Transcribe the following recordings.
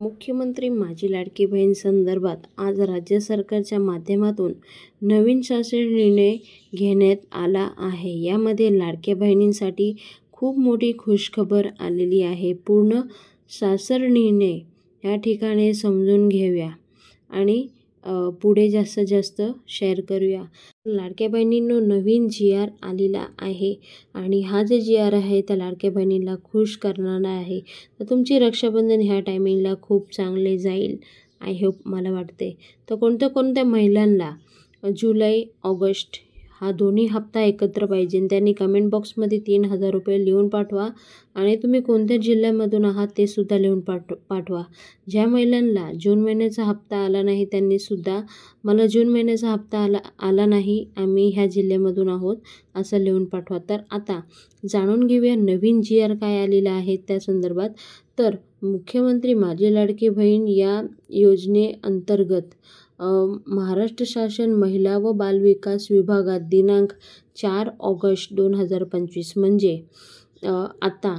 मुख्यमंत्री माझी लाडकी बहीण संदर्भात आज राज्य सरकारच्या माध्यमातून नवीन शासन निर्णय घेण्यात आला आहे। यामध्ये लाडक्या बहिणींसाठी खूप मोठी खुशखबर आलेली आहे। पूर्ण शासन निर्णय या ठिकाणी समजून घेऊया आणि पुढे जास्तीत जास्त शेअर करूया। लाडक्या बहिणींनो, नवीन GR आलेला आहे आणि हा जे GR आहे त्या लाडक्या बहिणीला खुश करणारा आहे। तर तुमची रक्षाबंधन ह्या टायमिंगला खूप चांगले जाईल, आय होप, मला वाटते। तर कोणत्या महिलांना जुलै ऑगस्ट हा दोन्ही हप्ता एकत्र पाहिजे त्यांनी कमेंट बॉक्समध्ये 3000 रुपये लिहून पाठवा आणि तुम्ही कोणत्या जिल्ह्यामधून आहात ते सुद्धा लिहून पाठवा। ज्या महिलांना जून महिन्याचा हप्ता आला नाही त्यांनी सुद्धा मला जून महिन्याचा हप्ता आला नाही, आम्ही ह्या जिल्ह्यामधून आहोत, असं लिहून पाठवा। तर आता जाणून घेऊया नवीन GR काय आलेला आहे त्या संदर्भात। तर मुख्यमंत्री माझी लाडकी बहीण या योजनेअंतर्गत महाराष्ट्र शासन महिला व बालविकास विभागात दिनांक 4 ऑगस्ट 2025 म्हणजे आता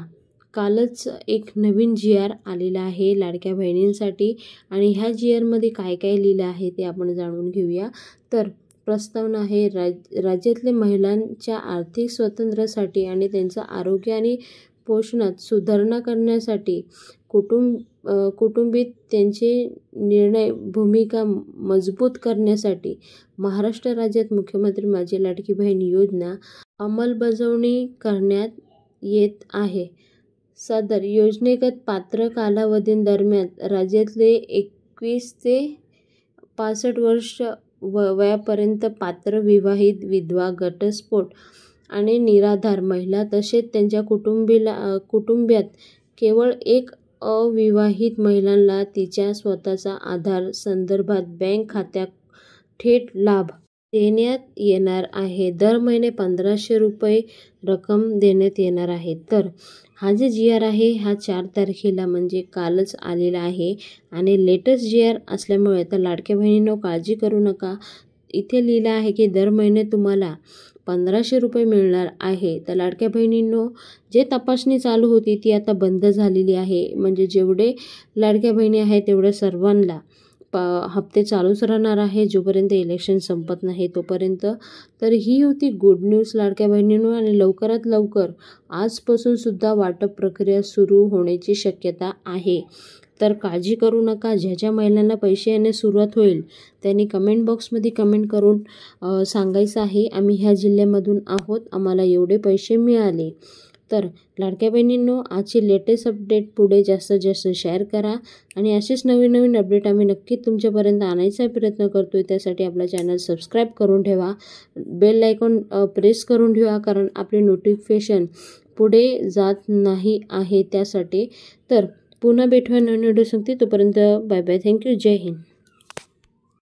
कालच एक नवीन GR आलेला आहे लाडक्या बहिणींसाठी आणि ह्या GR मध्ये काय काय लिहिलं आहे ते आपण जाणून घेऊया। तर प्रस्तावना आहे राज्यातल्या महिलांच्या आर्थिक स्वातंत्र्यासाठी आणि त्यांचं आरोग्य आणि पोषणात सुधारणा करण्यासाठी कुटुंबीत त्यांचे निर्णय भूमिका मजबूत करण्यासाठी महाराष्ट्र राज्यात मुख्यमंत्री माझी लाडकी बहीण योजना अंमलबजावणी करण्यात येत आहे। सदर योजनेगत पात्र कालावधीदरम्यान राज्यातले 21 ते 65 वर्ष वयापर्यंत पात्र विवाहित, विधवा, घटस्फोट आणि निराधार महिला तसेच त्यांच्या कुटुंबात केवळ एक अविवाहित महिलांना तिच्या स्वतःचा आधार संदर्भात बँक खात्यात थेट लाभ देण्यात येणार आहे। दर महिने 1500 रुपये रक्कम देण्यात येणार आहे। तर हा जे GR आहे हा 4 तारखेला म्हणजे कालच आलेला आहे आणि लेटेस्ट GR असल्यामुळे तर लाडक्या बहिणींनो काळजी करू नका। इथे लिहिलं आहे की दर महिने तुम्हाला 1500 रुपये मिळणार आहे। तर लाडक्या बहिणींनो, जे तपासणी चालू होती ती आता बंद झालेली आहे, म्हणजे जेवढे लाडक्या बहिणी आहेत तेवढ्या सर्वांना हप्ते चालूच राहणार आहे जोपर्यंत इलेक्शन संपत नाही तोपर्यंत। तर ही होती गुड न्यूज लाडक्या बहिणींनो आणि लवकरात लवकर आजपासून सुद्धा वाटप प्रक्रिया सुरू होण्याची शक्यता आहे। तर काळजी करू नका। ज्या महिलांना पैसे येण्यास सुरुवात होईल त्यांनी कमेंट बॉक्समध्ये कमेंट करून सांगायचं आहे आम्ही ह्या जिल्ह्यामधून आहोत, आम्हाला एवढे पैसे मिळाले। तर लाडक्या बहिणींनो, आजची लेटेस्ट अपडेट पुढे जास्तीत जास्त शेअर करा आणि असेच नवीन अपडेट आम्ही नक्की तुमच्यापर्यंत आणायचा प्रयत्न करतोय। त्यासाठी आपला चॅनल सबस्क्राईब करून ठेवा, बेल आयकॉन प्रेस करून ठेवा, कारण आपले नोटिफिकेशन पुढे जात नाही आहे त्यासाठी। तर पुन्हा भेटूया नवीन व्हिडिओ सांगते, तोपर्यंत बाय बाय, थँक्यू, जय हिंद।